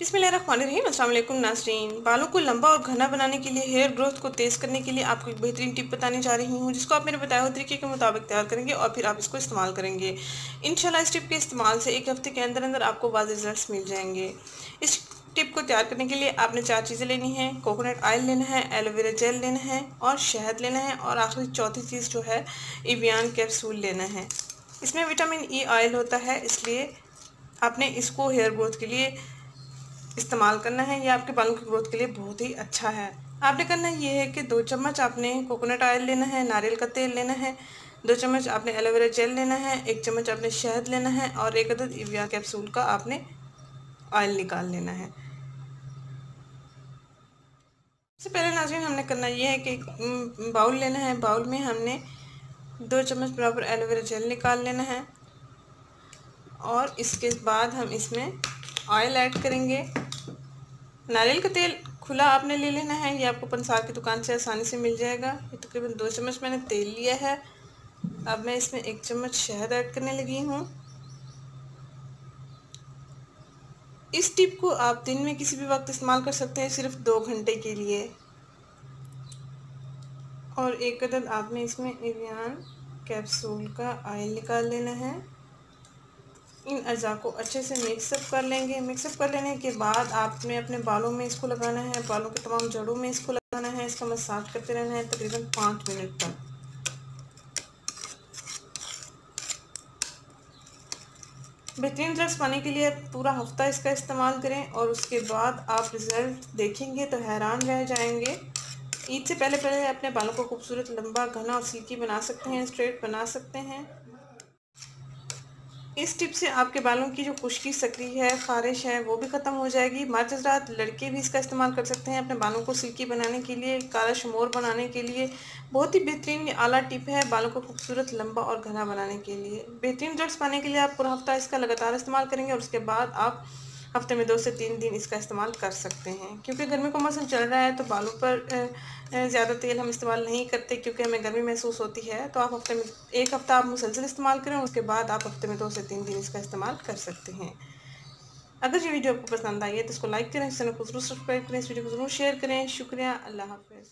बिस्मिल्लाहिर्रहमानिर्रहीम। अस्सलाम वालेकुम नाज़रीन। बालों को लंबा और घना बनाने के लिए, हेयर ग्रोथ को तेज़ करने के लिए आपको एक बेहतरीन टिप बताने जा रही हूँ, जिसको आप मेरे बताए हुए तरीके के मुताबिक तैयार करेंगे और फिर आप इसको इस्तेमाल करेंगे। इंशाल्लाह इस टिप के इस्तेमाल से 1 हफ्ते के अंदर अंदर आपको वाज़ेह रिजल्ट्स मिल जाएंगे। इस टिप को तैयार करने के लिए आपने 4 चीज़ें लेनी हैं। कोकोनट ऑयल लेना है, एलोवेरा जेल लेना है और शहद लेना है, और आखिरी चौथी चीज़ जो है एवियन कैप्सूल लेना है। इसमें विटामिन ई ऑयल होता है, इसलिए आपने इसको हेयर ग्रोथ के लिए इस्तेमाल करना है। ये आपके बालों की ग्रोथ के लिए बहुत ही अच्छा है। आपने करना ये है कि 2 चम्मच आपने कोकोनट ऑयल लेना है, नारियल का तेल लेना है, 2 चम्मच आपने एलोवेरा जेल लेना है, 1 चम्मच आपने शहद लेना है और 1 अदद एवियन कैप्सूल का आपने ऑयल निकाल लेना है। सबसे पहले नाज़रीन हमने करना ये है कि बाउल लेना है। बाउल में हमने 2 चम्मच बराबर एलोवेरा जेल निकाल लेना है और इसके बाद हम इसमें ऑयल ऐड करेंगे। नारियल का तेल खुला आपने ले लेना है, ये आपको पंसार की दुकान से आसानी से मिल जाएगा। ये तकरीबन 2 चम्मच मैंने तेल लिया है। अब मैं इसमें 1 चम्मच शहद ऐड करने लगी हूँ। इस टिप को आप दिन में किसी भी वक्त इस्तेमाल कर सकते हैं, सिर्फ 2 घंटे के लिए। और 1 अदद आपने इसमें एवियन कैप्सूल का ऑयल निकाल लेना है। इन अज़ा को अच्छे से मिक्सअप कर लेंगे। मिक्सअप कर लेने के बाद आपने अपने बालों में इसको लगाना है, बालों के तमाम जड़ों में इसको लगाना है। इसका मसाज करते रहना है तकरीबन 5 मिनट तक। बेहतरीन रिजल्ट्स पाने के लिए पूरा हफ्ता इसका इस्तेमाल करें और उसके बाद आप रिज़ल्ट देखेंगे तो हैरान रह जाएंगे। ईद से पहले पहले अपने बालों को खूबसूरत, लंबा, घना और सिल्की बना सकते हैं, स्ट्रेट बना सकते हैं। इस टिप से आपके बालों की जो खुश्की, सकरी है, ख़ारिश है, वो भी ख़त्म हो जाएगी। मर्द हज़रात, लड़के भी इसका इस्तेमाल कर सकते हैं अपने बालों को सिल्की बनाने के लिए, काला शमोर बनाने के लिए। बहुत ही बेहतरीन ये आला टिप है बालों को खूबसूरत, लंबा और घना बनाने के लिए। बेहतरीन रिजल्ट्स पाने के लिए आप पूरा हफ्ता इसका लगातार इस्तेमाल करेंगे और उसके बाद आप हफ्ते में 2 से 3 दिन इसका इस्तेमाल कर सकते हैं। क्योंकि गर्मी का मौसम चल रहा है तो बालों पर ज़्यादा तेल हम इस्तेमाल नहीं करते, क्योंकि हमें गर्मी महसूस होती है। तो आप हफ्ते में 1 हफ्ता आप मुसलसल इस्तेमाल करें, उसके बाद आप हफ्ते में 2 से 3 दिन इसका इस्तेमाल कर सकते हैं। अगर ये वीडियो आपको पसंद आई है तो इसको लाइक करें, चैनल को ज़रूर सब्सक्राइब करें, इस वीडियो को ज़रूर शेयर करें। शुक्रिया। अल्लाह हाफ़िज़।